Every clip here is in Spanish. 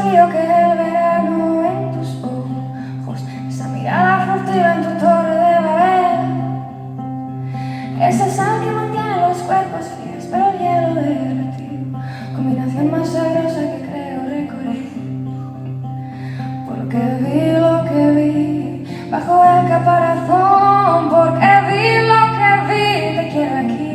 frío que el verano en tus ojos, esa mirada furtiva en tu torre de Babel, esa sal que mantiene los cuerpos fríos pero el hielo derretido, combinación más sabrosa que creo recordar. Porque vi lo que vi bajo el caparazón, porque vi lo que vi, te quiero aquí.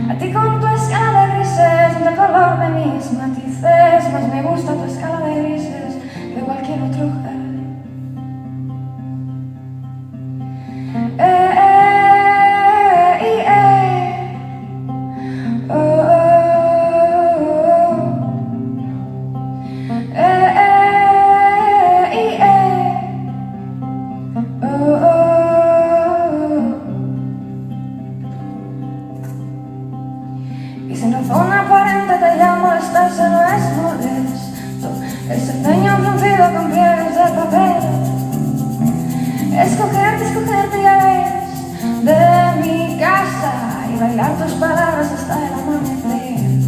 A ti con tu escala de grises, del color de mis matices, más me gusta tu escala de grises de cualquier otro jardín. Y sin razón aparente te llamo a estarse, no es molesto. Ese ceño fruncido con pliegues de papel. Escogerte ya ves, de mi casa y bailar tus palabras hasta el amanecer.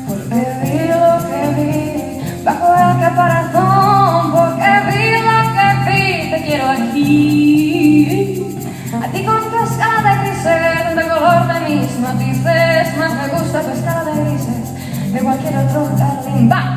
Porque vi lo que vi bajo el caparazón, porque vi lo que vi, te quiero aquí. A ti con tu escala de grises, de color de mis matices, más me gusta tu escala de grises de cualquier otro jardín. ¡Va!